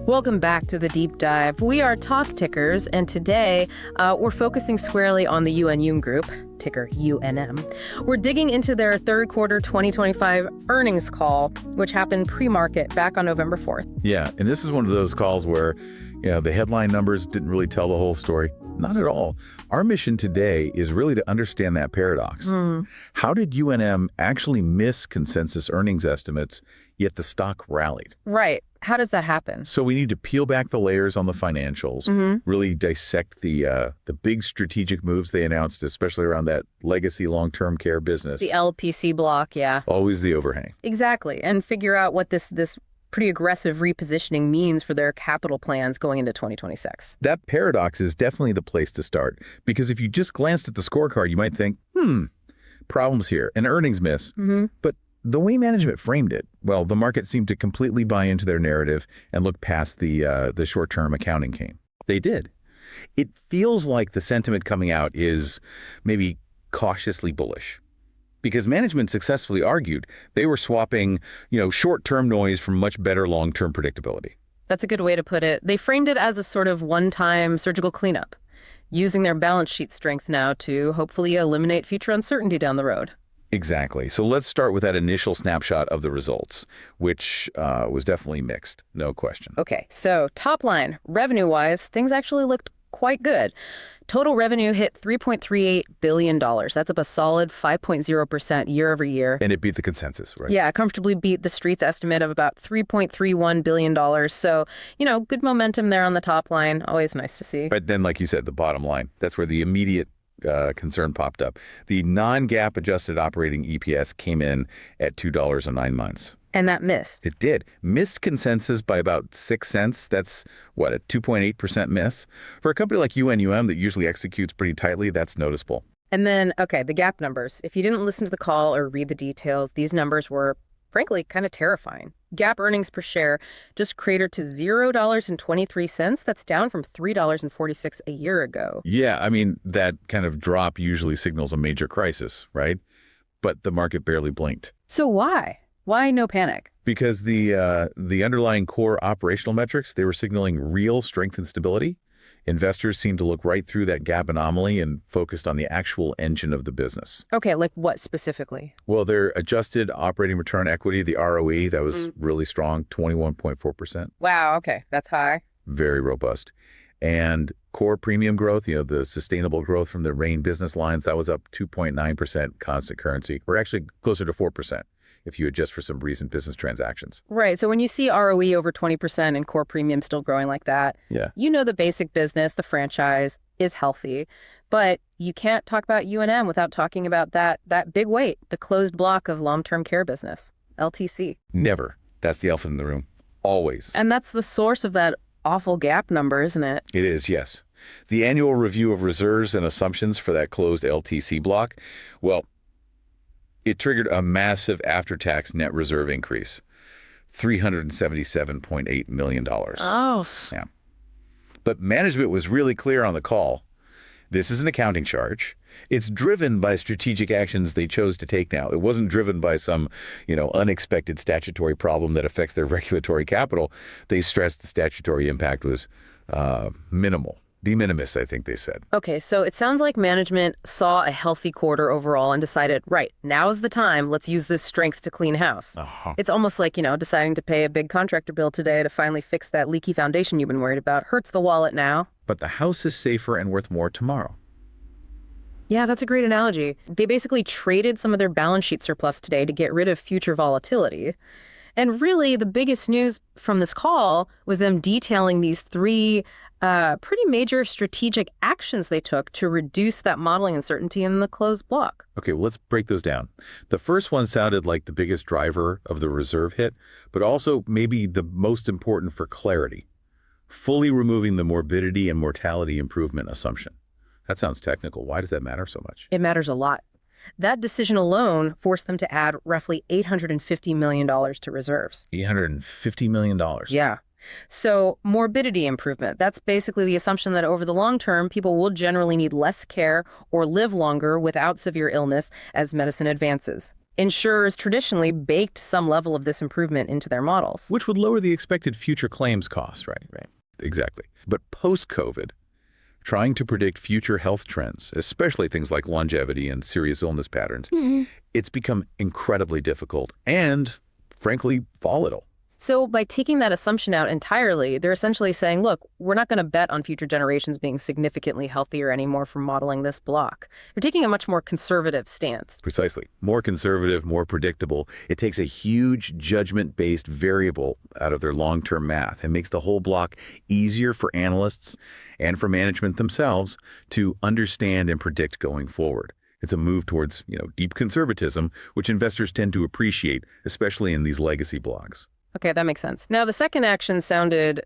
Welcome back to the Deep Dive. We are Talk Tickers, and today we're focusing squarely on the Unum Group, ticker UNM. We're digging into their third quarter 2025 earnings call, which happened pre-market back on November 4th. Yeah, and this is one of those calls where the headline numbers didn't really tell the whole story. Not at all. Our mission today is really to understand that paradox. How did UNM actually miss consensus earnings estimates, yet the stock rallied? Right. How does that happen? So we need to peel back the layers on the financials, really dissect the big strategic moves they announced, especially around that legacy long-term care business. The LTC block, yeah. Always the overhang. Exactly. And figure out what this pretty aggressive repositioning means for their capital plans going into 2026. That paradox is definitely the place to start, because if you just glanced at the scorecard, you might think, problems here, an earnings miss. But the way management framed it, well, the market seemed to completely buy into their narrative and look past the short-term accounting game. They did. It feels like the sentiment coming out is maybe cautiously bullish, because management successfully argued they were swapping, short-term noise for much better long-term predictability. That's a good way to put it. They framed it as a sort of one-time surgical cleanup, using their balance sheet strength now to hopefully eliminate future uncertainty down the road. Exactly. So let's start with that initial snapshot of the results, which was definitely mixed, no question. Okay, so top line, revenue-wise, things actually looked quite good. Total revenue hit $3.38 billion. That's up a solid 5.0% year over year. And it beat the consensus, right? Yeah, comfortably beat the street's estimate of about $3.31 billion. So, good momentum there on the top line. Always nice to see. But then, like you said, the bottom line, that's where the immediate concern popped up. The non-GAAP adjusted operating EPS came in at $2.09. And that missed. It did. Missed consensus by about 6 cents. That's, what, a 2.8% miss? For a company like UNUM that usually executes pretty tightly, that's noticeable. And then, okay, the GAAP numbers. If you didn't listen to the call or read the details, these numbers were, frankly, kind of terrifying. GAAP earnings per share just cratered to $0.23. That's down from $3.46 a year ago. Yeah, I mean, that kind of drop usually signals a major crisis, right? But the market barely blinked. So why? Why no panic? Because the underlying core operational metrics, they were signaling real strength and stability. Investors seemed to look right through that GAAP anomaly and focused on the actual engine of the business. Okay, like what specifically? Well, their adjusted operating return on equity, the ROE, that was really strong, 21.4%. Wow, okay, that's high. Very robust. And core premium growth, the sustainable growth from the RAIN business lines, that was up 2.9% constant currency, or actually closer to 4%. If you adjust for some recent business transactions. Right. So when you see ROE over 20% and core premium still growing like that, the basic business, the franchise, is healthy. But you can't talk about UNM without talking about that big weight, the closed block of long-term care business, LTC. Never. That's the elephant in the room. Always. And that's the source of that awful GAAP number, isn't it? It is, yes. The annual review of reserves and assumptions for that closed LTC block, well, it triggered a massive after-tax net reserve increase, $377.8 million. Oh. Yeah. But management was really clear on the call. This is an accounting charge. It's driven by strategic actions they chose to take now. It wasn't driven by some, unexpected statutory problem that affects their regulatory capital. They stressed the statutory impact was minimal. De minimis, I think they said. Okay, so it sounds like management saw a healthy quarter overall and decided, right, now's the time, let's use this strength to clean house. It's almost like, deciding to pay a big contractor bill today to finally fix that leaky foundation you've been worried about. Hurts the wallet now. But the house is safer and worth more tomorrow. Yeah, that's a great analogy. They basically traded some of their balance sheet surplus today to get rid of future volatility. And really, the biggest news from this call was them detailing these three pretty major strategic actions they took to reduce that modeling uncertainty in the closed block. Okay, well, let's break those down. The first one sounded like the biggest driver of the reserve hit, but also maybe the most important for clarity. Fully removing the morbidity and mortality improvement assumption. That sounds technical. Why does that matter so much? It matters a lot. That decision alone forced them to add roughly $850 million to reserves. $850 million? Yeah. So morbidity improvement, that's basically the assumption that over the long term, people will generally need less care or live longer without severe illness as medicine advances. Insurers traditionally baked some level of this improvement into their models. Which would lower the expected future claims costs, right? Right. Exactly. But post-COVID, trying to predict future health trends, especially things like longevity and serious illness patterns, it's become incredibly difficult and, frankly, volatile. So by taking that assumption out entirely, they're essentially saying, look, we're not going to bet on future generations being significantly healthier anymore from modeling this block. They're taking a much more conservative stance. Precisely. More conservative, more predictable. It takes a huge judgment-based variable out of their long-term math and makes the whole block easier for analysts and for management themselves to understand and predict going forward. It's a move towards, deep conservatism, which investors tend to appreciate, especially in these legacy blocks. Okay, that makes sense. Now, the second action sounded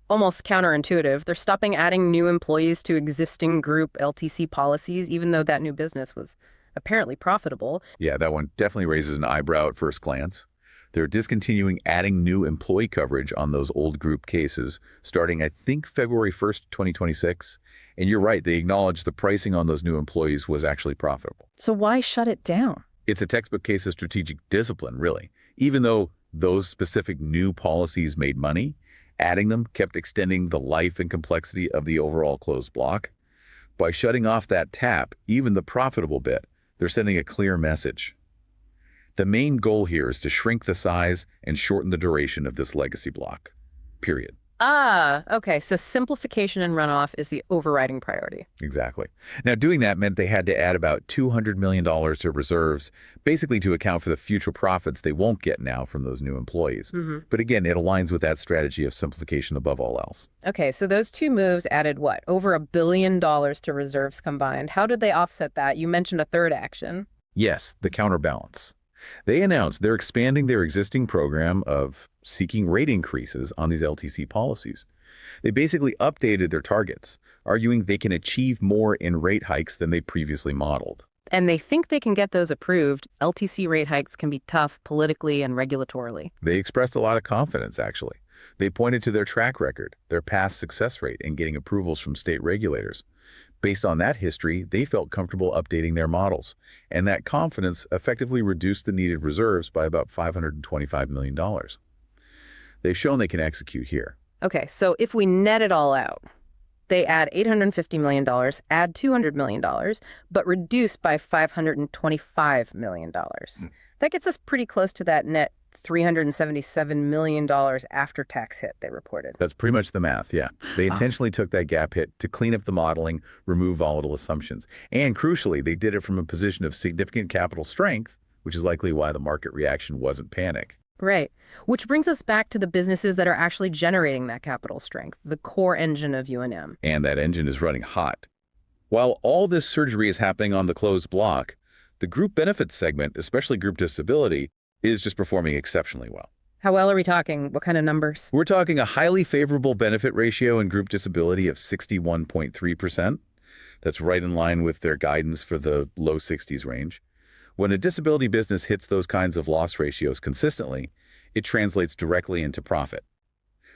almost counterintuitive. They're stopping adding new employees to existing group LTC policies, even though that new business was apparently profitable. Yeah, that one definitely raises an eyebrow at first glance. They're discontinuing adding new employee coverage on those old group cases starting, I think, February 1st, 2026. And you're right, they acknowledge the pricing on those new employees was actually profitable. So why shut it down? It's a textbook case of strategic discipline, really. Even though those specific new policies made money, adding them kept extending the life and complexity of the overall closed block. By shutting off that tap, even the profitable bit, they're sending a clear message. The main goal here is to shrink the size and shorten the duration of this legacy block, period. Okay. So simplification and runoff is the overriding priority. Exactly. Now, doing that meant they had to add about $200 million to reserves, basically to account for the future profits they won't get now from those new employees. But again, it aligns with that strategy of simplification above all else. Okay, so those two moves added what? Over $1 billion to reserves combined. How did they offset that? You mentioned a third action. Yes, the counterbalance. They announced they're expanding their existing program of seeking rate increases on these LTC policies. They basically updated their targets, arguing they can achieve more in rate hikes than they previously modeled. And they think they can get those approved. LTC rate hikes can be tough politically and regulatorily. They expressed a lot of confidence, actually. They pointed to their track record, their past success rate in getting approvals from state regulators. Based on that history, they felt comfortable updating their models, and that confidence effectively reduced the needed reserves by about $525 million. They've shown they can execute here. Okay, so if we net it all out, they add $850 million, add $200 million, but reduce by $525 million. That gets us pretty close to that net $377 million after-tax hit they reported. That's pretty much the math, yeah. They intentionally took that gap hit to clean up the modeling, remove volatile assumptions. And crucially, they did it from a position of significant capital strength, which is likely why the market reaction wasn't panic. Right. Which brings us back to the businesses that are actually generating that capital strength, the core engine of UNM. And that engine is running hot. While all this surgery is happening on the closed block, the group benefits segment, especially group disability, is just performing exceptionally well. How well are we talking? What kind of numbers? We're talking a highly favorable benefit ratio in group disability of 61.3%. That's right in line with their guidance for the low 60s range. When a disability business hits those kinds of loss ratios consistently, it translates directly into profit.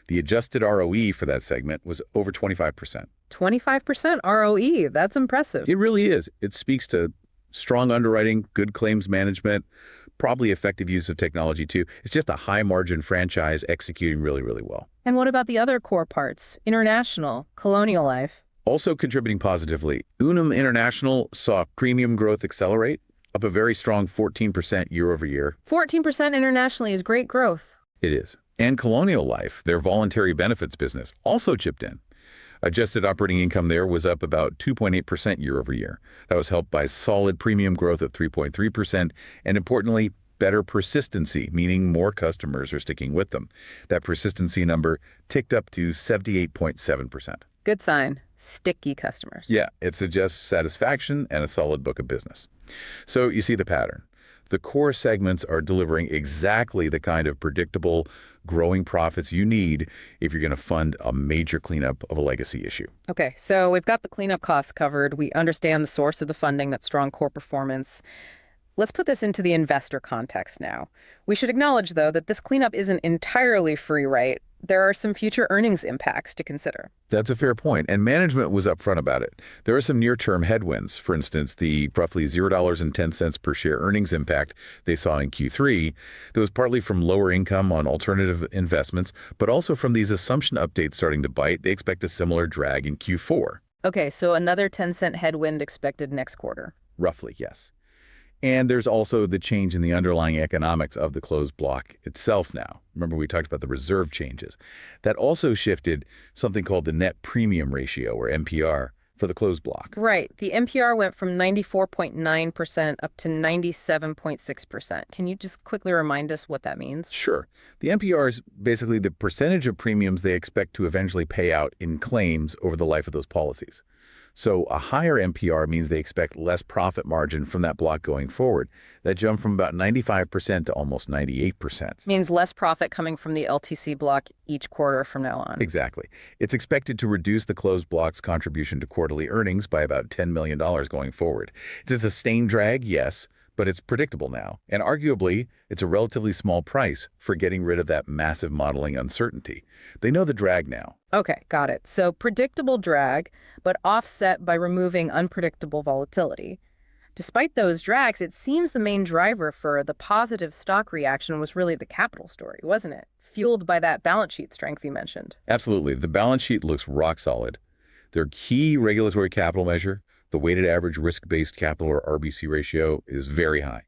The adjusted ROE for that segment was over 25%. 25% ROE? That's impressive. It really is. It speaks to strong underwriting, good claims management, probably effective use of technology too. It's just a high margin franchise executing really, really well. And what about the other core parts? International, Colonial Life? Also contributing positively, Unum International saw premium growth accelerate, up a very strong 14% year over year. 14% internationally is great growth. It is. And Colonial Life, their voluntary benefits business, also chipped in. Adjusted operating income there was up about 2.8% year over year. That was helped by solid premium growth of 3.3% and, importantly, better persistency, meaning more customers are sticking with them. That persistency number ticked up to 78.7%. Good sign. Sticky customers. Yeah, it suggests satisfaction and a solid book of business. So you see the pattern. The core segments are delivering exactly the kind of predictable, growing profits you need if you're going to fund a major cleanup of a legacy issue. Okay, so we've got the cleanup costs covered. We understand the source of the funding, that strong core performance. Let's put this into the investor context now. We should acknowledge, though, that this cleanup isn't entirely free, right? there are some future earnings impacts to consider. That's a fair point, and management was upfront about it. There are some near-term headwinds. For instance, the roughly $0.10 per share earnings impact they saw in Q3 that was partly from lower income on alternative investments, but also from these assumption updates starting to bite. They expect a similar drag in Q4. Okay, so another 10-cent headwind expected next quarter. Roughly, yes. And there's also the change in the underlying economics of the closed block itself now. Remember, we talked about the reserve changes. That also shifted something called the net premium ratio, or NPR, for the closed block. Right. The NPR went from 94.9% up to 97.6%. Can you just quickly remind us what that means? Sure. The NPR is basically the percentage of premiums they expect to eventually pay out in claims over the life of those policies. So a higher NPR means they expect less profit margin from that block going forward. That jumped from about 95% to almost 98%. Means less profit coming from the LTC block each quarter from now on. Exactly. It's expected to reduce the closed block's contribution to quarterly earnings by about $10 million going forward. It's a sustained drag, yes, but it's predictable now. And arguably, it's a relatively small price for getting rid of that massive modeling uncertainty. They know the drag now. Okay, got it. So predictable drag, but offset by removing unpredictable volatility. Despite those drags, it seems the main driver for the positive stock reaction was really the capital story, wasn't it? Fueled by that balance sheet strength you mentioned. Absolutely. The balance sheet looks rock solid. Their key regulatory capital measure, the weighted average risk-based capital, or RBC ratio, is very high,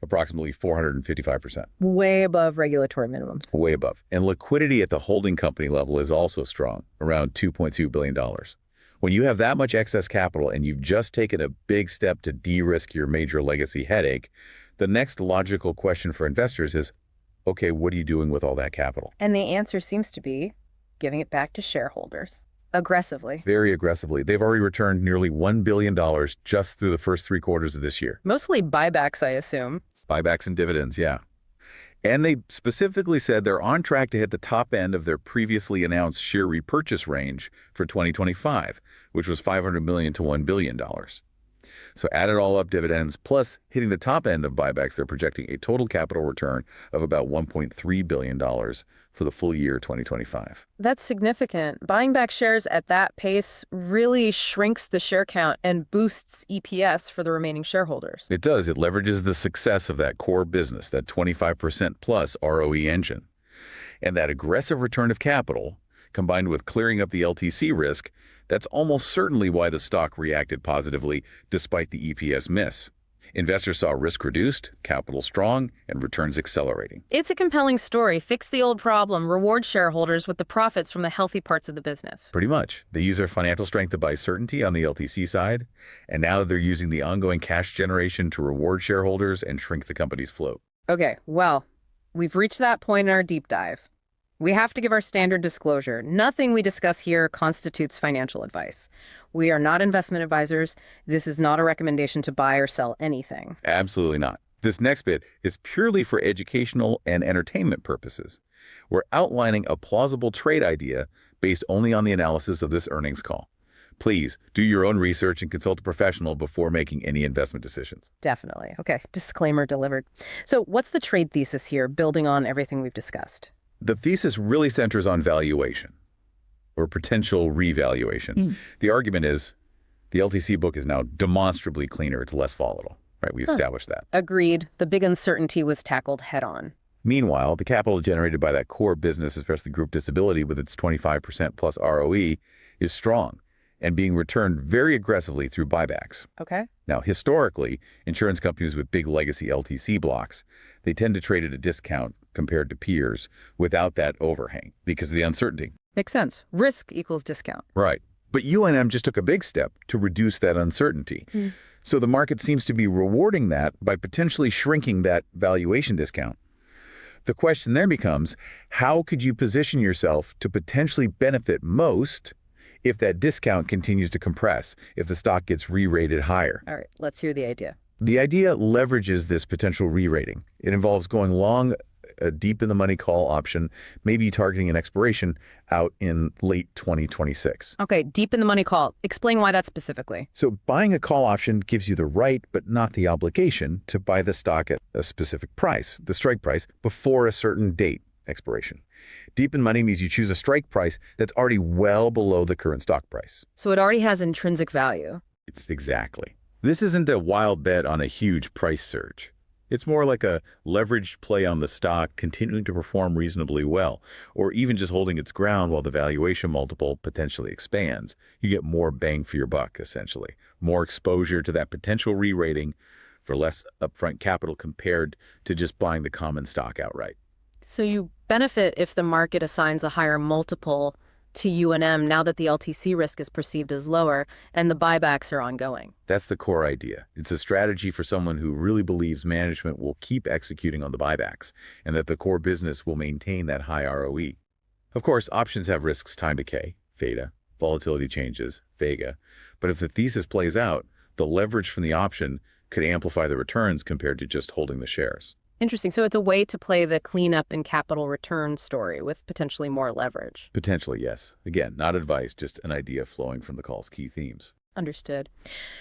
approximately 455%. Way above regulatory minimums. Way above. And liquidity at the holding company level is also strong, around $2.2 billion. When you have that much excess capital and you've just taken a big step to de-risk your major legacy headache, the next logical question for investors is, okay, what are you doing with all that capital? And the answer seems to be giving it back to shareholders. Aggressively. Very aggressively. They've already returned nearly $1 billion just through the first 3 quarters of this year. Mostly buybacks, I assume. Buybacks and dividends, yeah. And they specifically said they're on track to hit the top end of their previously announced share repurchase range for 2025, which was $500 million to $1 billion. So add it all up, dividends, plus hitting the top end of buybacks, they're projecting a total capital return of about $1.3 billion for the full year 2025. That's significant. Buying back shares at that pace really shrinks the share count and boosts EPS for the remaining shareholders. It does. It leverages the success of that core business, that 25% plus ROE engine. And that aggressive return of capital, combined with clearing up the LTC risk, that's almost certainly why the stock reacted positively despite the EPS miss. Investors saw risk reduced, capital strong, and returns accelerating. It's a compelling story. Fix the old problem, reward shareholders with the profits from the healthy parts of the business. Pretty much. They use their financial strength to buy certainty on the LTC side, and now they're using the ongoing cash generation to reward shareholders and shrink the company's float. Okay, well, we've reached that point in our deep dive. We have to give our standard disclosure. Nothing we discuss here constitutes financial advice. We are not investment advisors. This is not a recommendation to buy or sell anything. Absolutely not. This next bit is purely for educational and entertainment purposes. We're outlining a plausible trade idea based only on the analysis of this earnings call. Please do your own research and consult a professional before making any investment decisions. Definitely. Okay, disclaimer delivered. So what's the trade thesis here, building on everything we've discussed? The thesis really centers on valuation or potential revaluation. The argument is the LTC book is now demonstrably cleaner. It's less volatile, right? We established that. Agreed. The big uncertainty was tackled head on. Meanwhile, the capital generated by that core business, especially group disability with its 25% plus ROE, is strong and being returned very aggressively through buybacks. Okay. Now, historically, insurance companies with big legacy LTC blocks, they tend to trade at a discount compared to peers without that overhang because of the uncertainty. Makes sense. Risk equals discount. Right. But UNM just took a big step to reduce that uncertainty. So the market seems to be rewarding that by potentially shrinking that valuation discount. The question then becomes, how could you position yourself to potentially benefit most if that discount continues to compress, if the stock gets re-rated higher? All right, let's hear the idea. The idea leverages this potential re-rating. It involves going long a deep in the money call option, maybe targeting an expiration out in late 2026. Okay, deep in the money call. Explain why that specifically. So buying a call option gives you the right, but not the obligation, to buy the stock at a specific price, the strike price, before a certain date expiration. Deep in money means you choose a strike price that's already well below the current stock price. So it already has intrinsic value. It's exactly. This isn't a wild bet on a huge price surge. It's more like a leveraged play on the stock continuing to perform reasonably well, or even just holding its ground while the valuation multiple potentially expands. You get more bang for your buck, essentially. More exposure to that potential re-rating for less upfront capital compared to just buying the common stock outright. So you benefit if the market assigns a higher multiple to UNM now that the LTC risk is perceived as lower and the buybacks are ongoing. That's the core idea. It's a strategy for someone who really believes management will keep executing on the buybacks and that the core business will maintain that high ROE. Of course, options have risks: time decay, theta, volatility changes, vega. But if the thesis plays out, the leverage from the option could amplify the returns compared to just holding the shares. Interesting. So it's a way to play the cleanup and capital return story with potentially more leverage. Potentially, yes. Again, not advice, just an idea flowing from the call's key themes. Understood.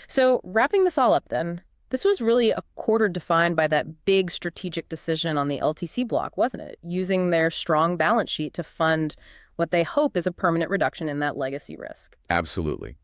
So wrapping this all up then, this was really a quarter defined by that big strategic decision on the LTC block, wasn't it? Using their strong balance sheet to fund what they hope is a permanent reduction in that legacy risk. Absolutely.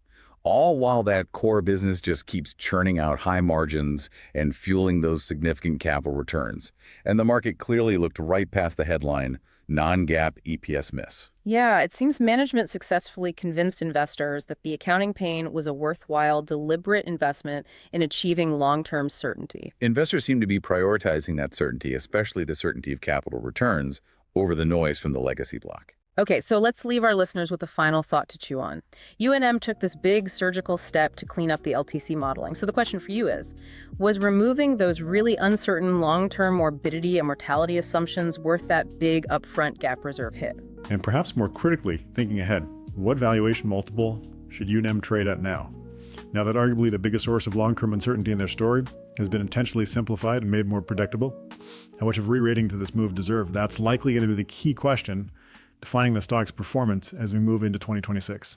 All while that core business just keeps churning out high margins and fueling those significant capital returns. And the market clearly looked right past the headline, non-GAAP EPS miss. Yeah, it seems management successfully convinced investors that the accounting pain was a worthwhile, deliberate investment in achieving long-term certainty. Investors seem to be prioritizing that certainty, especially the certainty of capital returns, over the noise from the legacy block. Okay, so let's leave our listeners with a final thought to chew on. UNM took this big surgical step to clean up the LTC modeling. So the question for you is, was removing those really uncertain long-term morbidity and mortality assumptions worth that big upfront GAAP reserve hit? And perhaps more critically, thinking ahead, what valuation multiple should UNM trade at now? Now that arguably the biggest source of long-term uncertainty in their story has been intentionally simplified and made more predictable, how much of re-rating to this move deserve? That's likely going to be the key question defining the stock's performance as we move into 2026.